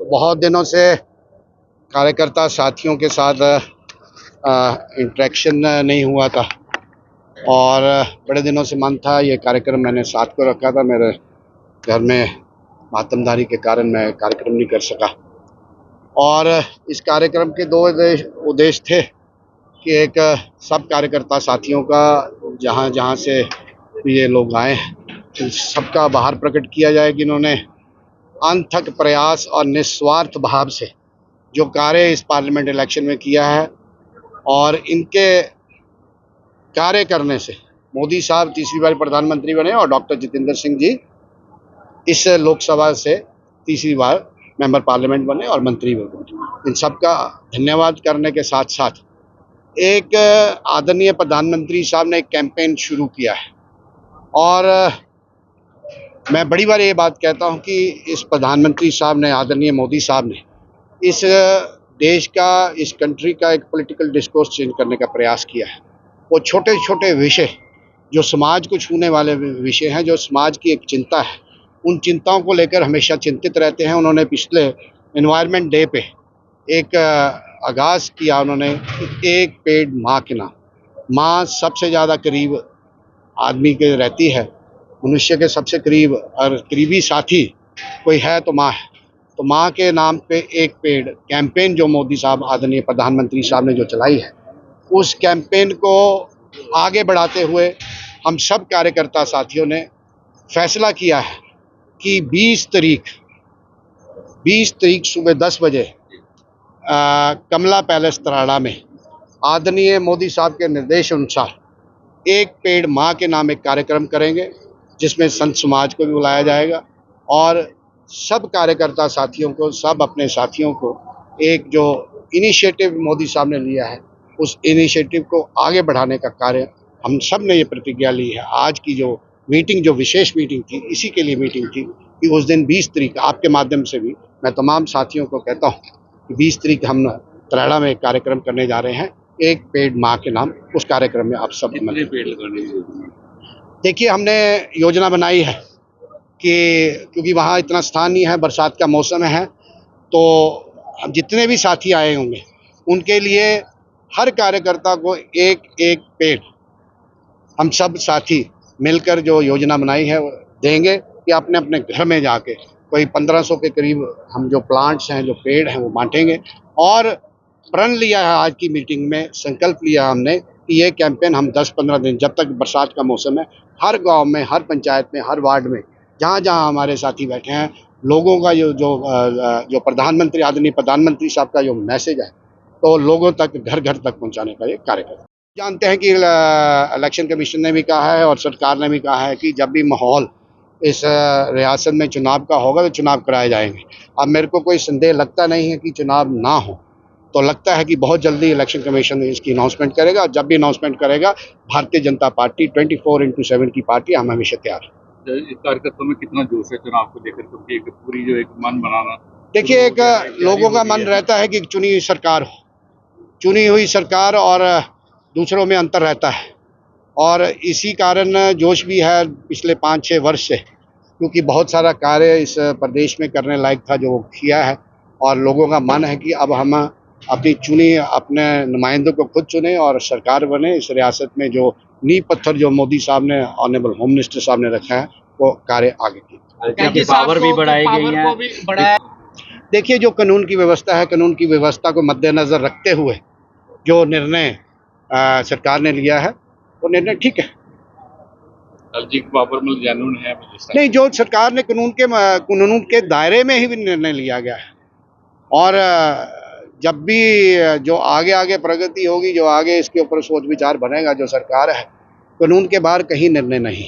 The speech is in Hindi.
बहुत दिनों से कार्यकर्ता साथियों के साथ इंटरेक्शन नहीं हुआ था और बड़े दिनों से मन था। ये कार्यक्रम मैंने साथ को रखा था, मेरे घर में मातमदारी के कारण मैं कार्यक्रम नहीं कर सका। और इस कार्यक्रम के दो उद्देश्य थे कि एक सब कार्यकर्ता साथियों का जहाँ जहाँ से ये लोग आए हैं सबका बाहर प्रकट किया जाए कि इन्होंने अनथक प्रयास और निस्वार्थ भाव से जो कार्य इस पार्लियामेंट इलेक्शन में किया है और इनके कार्य करने से मोदी साहब तीसरी बार प्रधानमंत्री बने और डॉक्टर जितेंद्र सिंह जी इस लोकसभा से तीसरी बार मेंबर पार्लियामेंट बने और मंत्री बने। इन सबका धन्यवाद करने के साथ साथ एक आदरणीय प्रधानमंत्री साहब ने एक कैंपेन शुरू किया है और मैं बड़ी बार ये बात कहता हूं कि इस प्रधानमंत्री साहब ने, आदरणीय मोदी साहब ने इस देश का, इस कंट्री का एक पॉलिटिकल डिस्कोर्स चेंज करने का प्रयास किया है। वो छोटे छोटे विषय जो समाज को छूने वाले विषय हैं, जो समाज की एक चिंता है, उन चिंताओं को लेकर हमेशा चिंतित रहते हैं। उन्होंने पिछले एनवायरनमेंट डे पे एक आगाज़ किया, उन्होंने एक पेड़ माँ के नाम। माँ सबसे ज़्यादा करीब आदमी के रहती है, मनुष्य के सबसे करीब और करीबी साथी कोई है तो माँ है। तो माँ के नाम पे एक पेड़ कैंपेन जो मोदी साहब, आदरणीय प्रधानमंत्री साहब ने जो चलाई है, उस कैंपेन को आगे बढ़ाते हुए हम सब कार्यकर्ता साथियों ने फैसला किया है कि 20 तारीख सुबह 10 बजे कमला पैलेस तराड़ा में आदरणीय मोदी साहब के निर्देश अनुसार एक पेड़ माँ के नाम एक कार्यक्रम करेंगे, जिसमें संत समाज को भी बुलाया जाएगा और सब कार्यकर्ता साथियों को, सब अपने साथियों को एक जो इनिशिएटिव मोदी साहब ने लिया है उस इनिशिएटिव को आगे बढ़ाने का कार्य हम सब ने ये प्रतिज्ञा ली है। आज की जो मीटिंग, जो विशेष मीटिंग थी, इसी के लिए मीटिंग थी कि उस दिन 20 तारीख, आपके माध्यम से भी मैं तमाम साथियों को कहता हूँ कि 20 तारीख हम तराड़ा में एक कार्यक्रम करने जा रहे हैं, एक पेड़ माँ के नाम। उस कार्यक्रम में आप सब पेड़ लगाने की योजना? देखिए, हमने योजना बनाई है कि क्योंकि वहाँ इतना स्थान नहीं है, बरसात का मौसम है, तो जितने भी साथी आए होंगे उनके लिए हर कार्यकर्ता को एक एक पेड़ हम सब साथी मिलकर जो योजना बनाई है वो देंगे कि अपने अपने घर में जाके कोई 1500 के करीब हम जो प्लांट्स हैं, जो पेड़ हैं, वो बांटेंगे। और प्रण लिया है, आज की मीटिंग में संकल्प लिया हमने कि ये कैंपेन हम 10-15 दिन, जब तक बरसात का मौसम है, हर गांव में, हर पंचायत में, हर वार्ड में, जहाँ जहाँ हमारे साथी बैठे हैं, लोगों का जो प्रधानमंत्री, आदरणीय प्रधानमंत्री साहब का जो मैसेज है, तो लोगों तक, घर घर तक पहुँचाने का ये कार्य करें। जानते हैं कि इलेक्शन कमीशन ने भी कहा है और सरकार ने भी कहा है कि जब भी माहौल इस रियासत में चुनाव का होगा तो चुनाव कराए जाएंगे। अब मेरे को कोई संदेह लगता नहीं है कि चुनाव ना हो, तो लगता है कि बहुत जल्दी इलेक्शन कमीशन इसकी अनाउंसमेंट करेगा। जब भी अनाउंसमेंट करेगा, भारतीय जनता पार्टी 24/7 की पार्टी, हम हमेशा तैयार है। कार्यकर्ताओं में कितना जोश है चुनाव को लेकर, क्योंकि एक पूरी जो एक मन बनाना? देखिए, एक लोगों का मन रहता है कि चुनी हुई सरकार हो, चुनी हुई सरकार और दूसरों में अंतर रहता है और इसी कारण जोश भी है पिछले 5-6 वर्ष से, क्योंकि बहुत सारा कार्य इस प्रदेश में करने लायक था जो किया है और लोगों का मन है कि अब हम अपने नुमाइंदों को खुद चुने और सरकार बने। इस रियासत में जो नींव पत्थर जो मोदी साहब ने, ऑनरेबल होम मिनिस्टर साहब ने रखा है, वो कार्य आगे किया। पावर भी बढ़ाई गई है। देखिए, जो कानून की व्यवस्था है, कानून की व्यवस्था को मद्देनजर रखते हुए जो निर्णय सरकार ने लिया है, वो निर्णय ठीक है। पावर में कानून है नहीं, जो सरकार ने कानून के दायरे में ही निर्णय लिया गया है और जब भी जो आगे प्रगति होगी, जो आगे इसके ऊपर सोच विचार बनेगा, जो सरकार है, कानून के बाहर कहीं निर्णय नहीं।